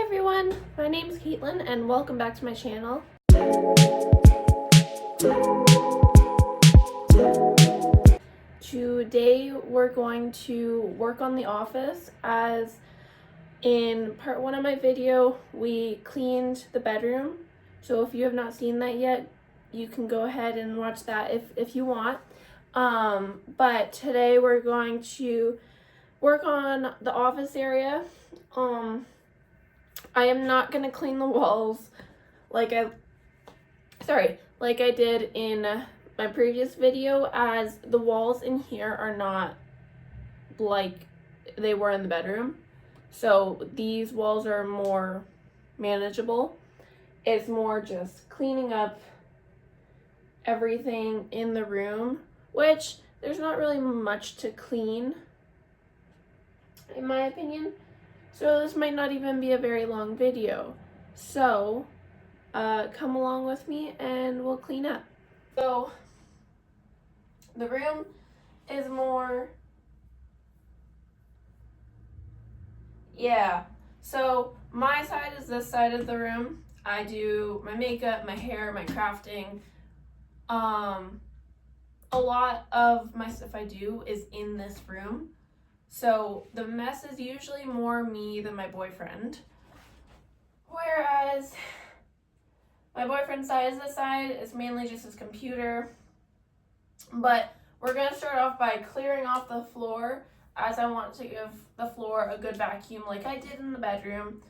everyone, my name is Kaitlyn and welcome back to my channel. Today we're going to work on the office, as in part 1 of my video we cleaned the bedroom. So if you have not seen that yet, you can go ahead and watch that if you want. But today we're going to work on the office area. I am not going to clean the walls like I did in my previous video, as the walls in here are not like they were in the bedroom. So these walls are more manageable. It's more just cleaning up everything in the room, which there's not really much to clean, in my opinion. So this might not even be a very long video. So come along with me and we'll clean up. So the room is more, so my side is this side of the room. I do my makeup, my hair, my crafting. A lot of my stuff I do is in this room. So the mess is usually more me than my boyfriend. Whereas my boyfriend's side is this side. It's mainly just his computer. But we're going to start off by clearing off the floor, as I want to give the floor a good vacuum like I did in the bedroom.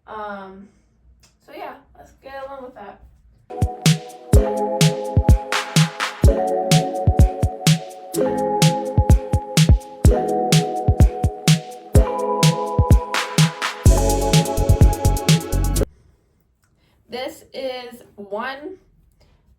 So yeah, let's get along with that. This is one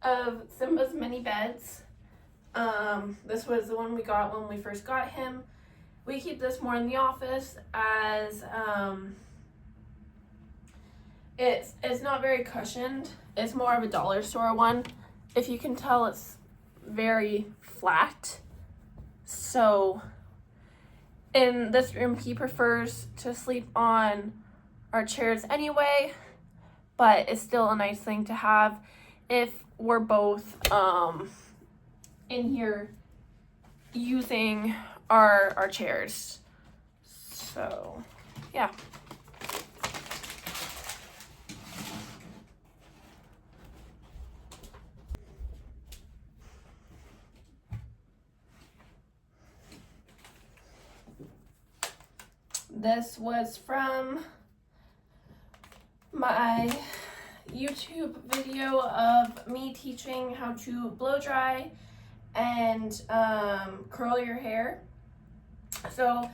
of Simba's mini beds. This was the one we got when we first got him. We keep this more in the office, as it's not very cushioned. It's more of a dollar store one. If you can tell, it's very flat. So in this room, he prefers to sleep on our chairs anyway, but it's still a nice thing to have if we're both in here using our chairs. So yeah. This was from my YouTube video of me teaching how to blow dry and curl your hair. So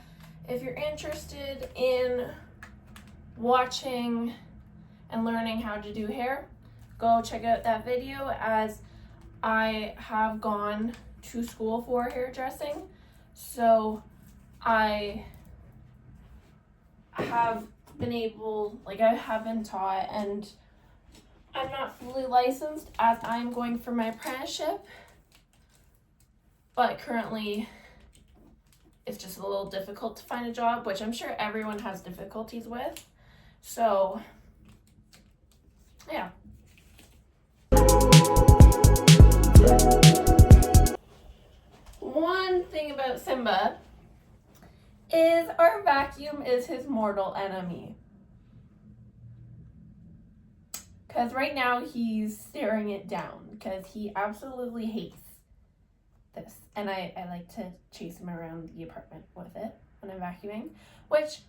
if you're interested in watching and learning how to do hair, go check out that video, as I have gone to school for hairdressing. So I have been able, I have been taught, and I'm not fully licensed as I'm going for my apprenticeship, but currently it's just a little difficult to find a job, which I'm sure everyone has difficulties with. So yeah. One thing about Simba is our vacuum is his mortal enemy. Because right now he's staring it down because he absolutely hates this. And I like to chase him around the apartment with it when I'm vacuuming, which,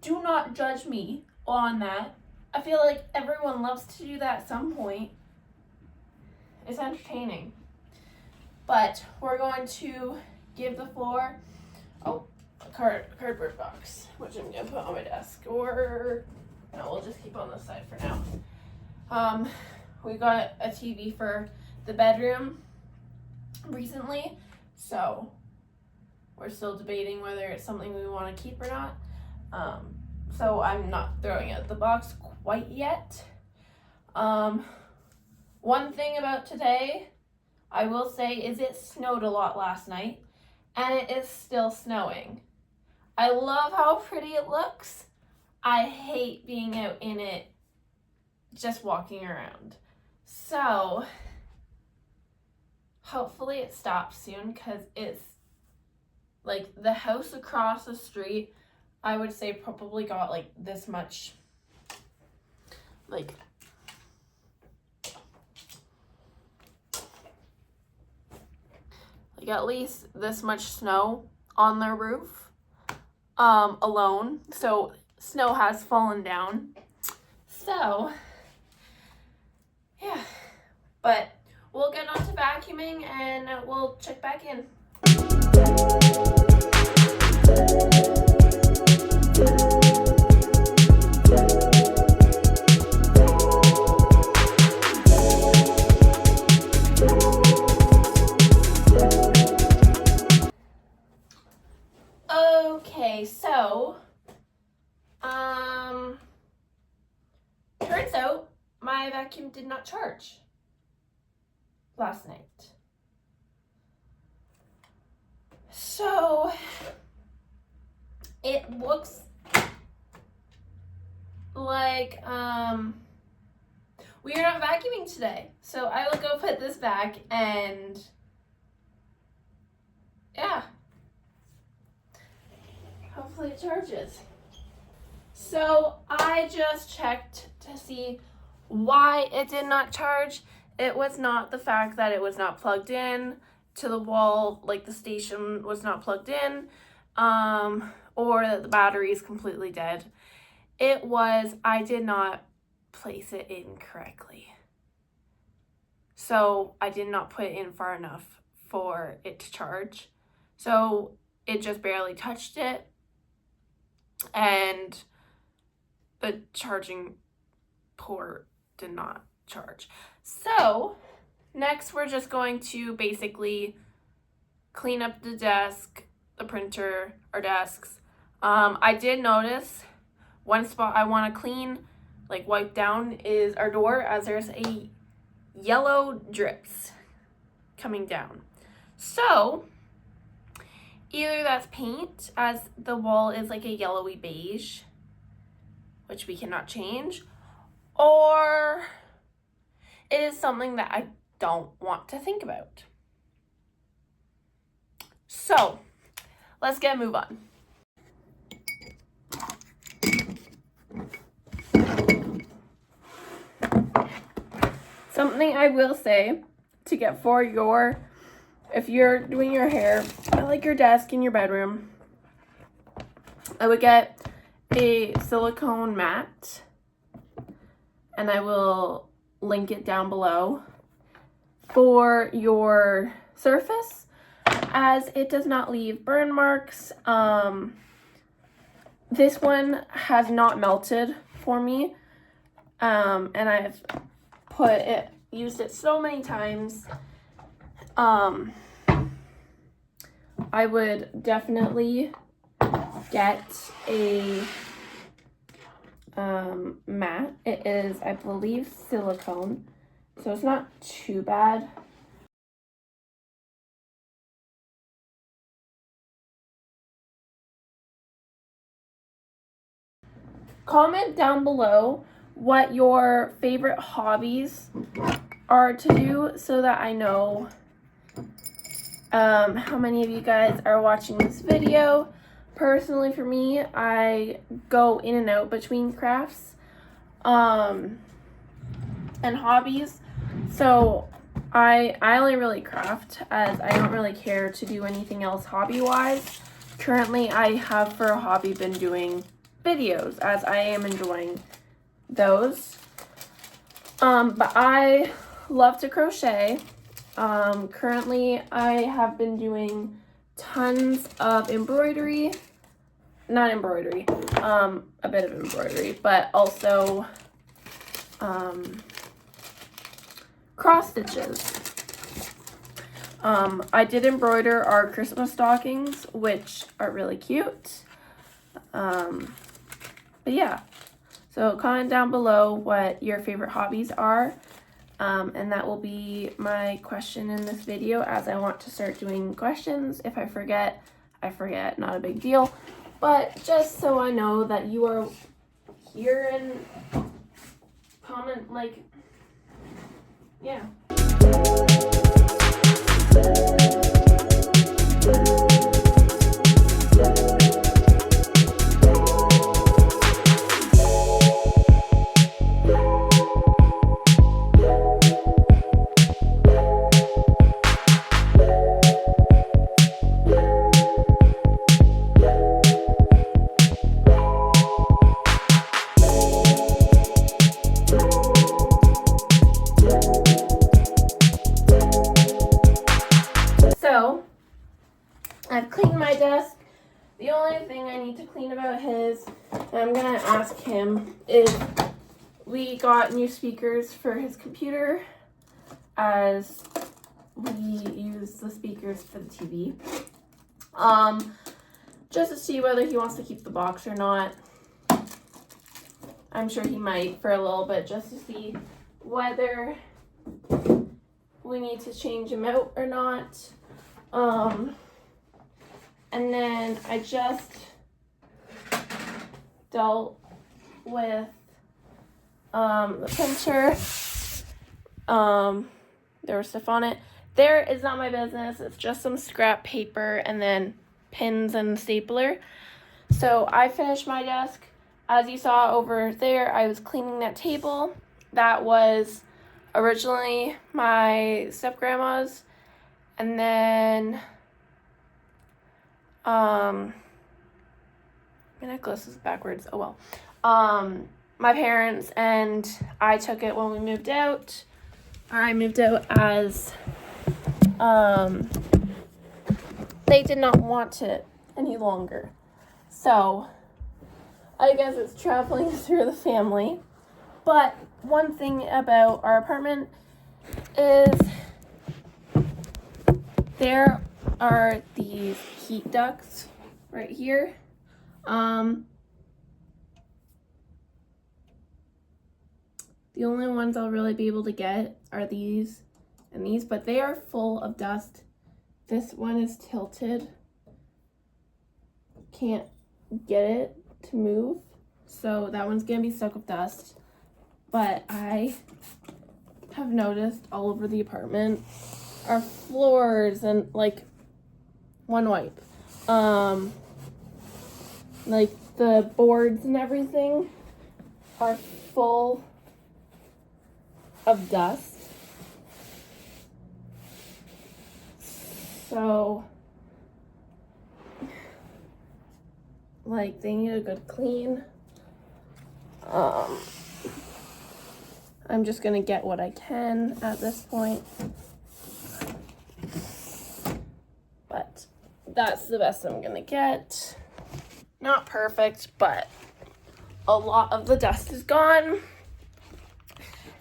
do not judge me on that. I feel like everyone loves to do that at some point. It's entertaining. But we're going to give the floor a cardboard box, which I'm going to put on my desk, or no, we'll just keep on this side for now. We got a TV for the bedroom recently, so we're still debating whether it's something we want to keep or not. So I'm not throwing out the box quite yet. One thing about today, I will say, is it snowed a lot last night, and it is still snowing. I love how pretty it looks. I hate being out in it, just walking around. So hopefully it stops soon, because it's like the house across the street, I would say probably got like this much, like at least this much snow on their roof alone. So snow has fallen down. So yeah, but we'll get on to vacuuming and we'll check back in. Okay, so turns out my vacuum did not charge last night. So it looks like we are not vacuuming today. So I will go put this back and yeah, hopefully it charges. So I just checked to see why it did not charge. It was not the fact that it was not plugged in to the wall, like the station was not plugged in, or that the battery is completely dead. It was, I did not place it in correctly. So I did not put it in far enough for it to charge. So it just barely touched it, and the charging port did not charge. So next we're just going to basically clean up the desk, the printer, our desks. I did notice one spot I want to clean, like wipe down, is our door, as there's a yellow drips coming down. So either that's paint, as the wall is like a yellowy beige, which we cannot change, or it is something that I don't want to think about. So let's get a move on. Something I will say to get for your, if you're doing your hair, I like your desk in your bedroom, I would get a silicone mat, and I will link it down below, for your surface, as it does not leave burn marks. This one has not melted for me, and I've used it so many times. I would definitely get a mat. It is, I believe, silicone, so it's not too bad. Comment down below what your favorite hobbies are to do, so that I know how many of you guys are watching this video. Personally, for me, I go in and out between crafts and hobbies. So I only really craft, as I don't really care to do anything else hobby-wise. Currently, I have for a hobby been doing videos, as I am enjoying those. But I love to crochet. Currently, I have been doing tons of embroidery. Not embroidery, a bit of embroidery, but also cross stitches. I did embroider our Christmas stockings, which are really cute. But yeah, so comment down below what your favorite hobbies are. And that will be my question in this video, as I want to start doing questions. If I forget, not a big deal. But just so I know that you are here and comment, like, yeah. So, I've cleaned my desk. The only thing I need to clean about his, and I'm gonna ask him, is we got new speakers for his computer as we use the speakers for the TV. Just to see whether he wants to keep the box or not. I'm sure he might for a little bit, just to see whether we need to change him out or not. And then I just dealt with the printer. There was stuff on it. There is not my business. It's just some scrap paper and then pins and stapler. So I finished my desk. As you saw over there, I was cleaning that table. That was originally my step-grandma's. And then, my necklace is backwards, oh well. My parents and I took it when we moved out. I moved out as, they did not want it any longer. So, I guess it's traveling through the family. But one thing about our apartment is there are these heat ducts right here. The only ones I'll really be able to get are these and these, but they are full of dust. This one is tilted. Can't get it to move, so that one's gonna be stuck with dust. But I have noticed all over the apartment our floors and like one wipe, like the boards and everything are full of dust. So like they need a good clean. I'm just gonna get what I can at this point. But that's the best I'm gonna get. Not perfect, but a lot of the dust is gone.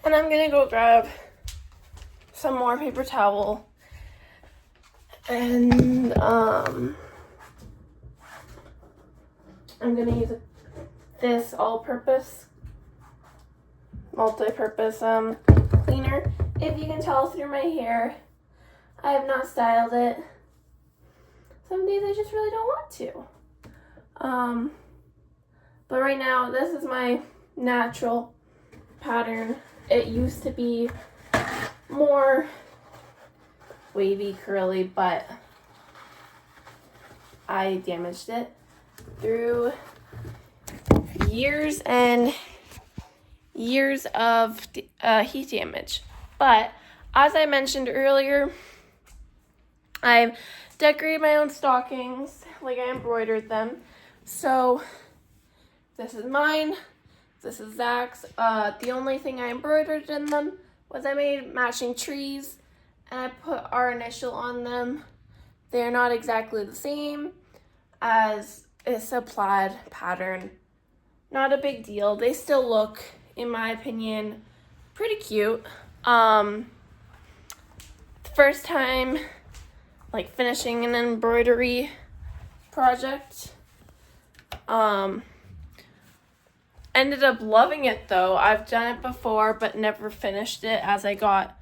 And I'm gonna go grab some more paper towel. And I'm gonna use this all-purpose, multi-purpose cleaner. If you can tell through my hair, I have not styled it. Some days I just really don't want to. But right now, this is my natural pattern. It used to be more wavy, curly, but I damaged it through years and years of heat damage. But as I mentioned earlier, I've decorated my own stockings, like I embroidered them. So this is mine, this is Zach's. The only thing I embroidered in them was I made matching trees and I put our initial on them. They're not exactly the same, as it's a plaid pattern. Not a big deal. They still look, in my opinion, pretty cute. The first time like finishing an embroidery project. Ended up loving it though. I've done it before but never finished it as I got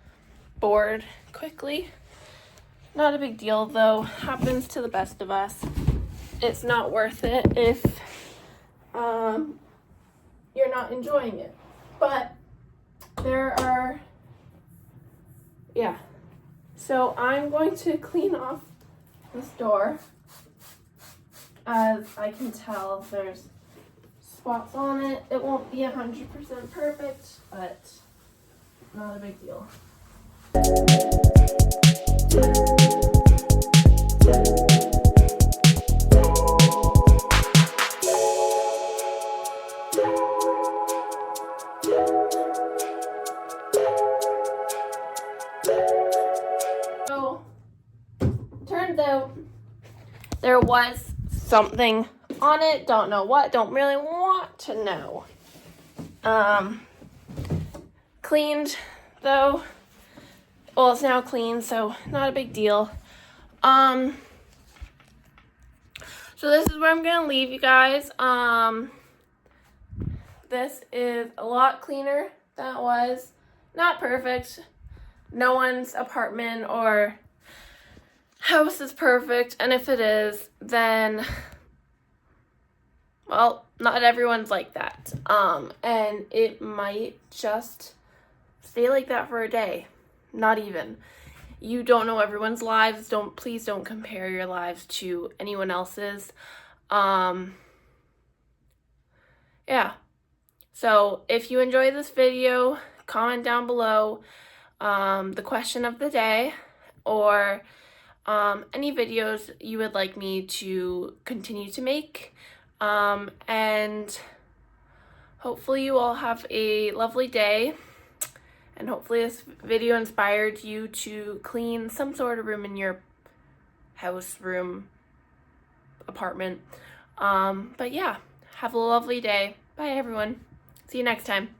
bored quickly. Not a big deal though. Happens to the best of you're not enjoying it. But there are, yeah. So I'm going to clean off this door. As I can tell, there's spots on it. It won't be 100% perfect, but not a big deal. So, turns out there was something on it. Don't know what. Don't really want to know. Cleaned though. Well, it's now clean, so not a big deal. So this is where I'm gonna leave you guys. This is a lot cleaner than it was. Not perfect. No one's apartment or house is perfect, and if it is, then, well, not everyone's like that. And it might just stay like that for a day. Not even. You don't know everyone's lives. Please don't compare your lives to anyone else's. Yeah. So if you enjoyed this video, comment down below the question of the day, or any videos you would like me to continue to make. And hopefully you all have a lovely day. And hopefully this video inspired you to clean some sort of room in your house, room, apartment. But yeah, have a lovely day. Bye everyone. See you next time.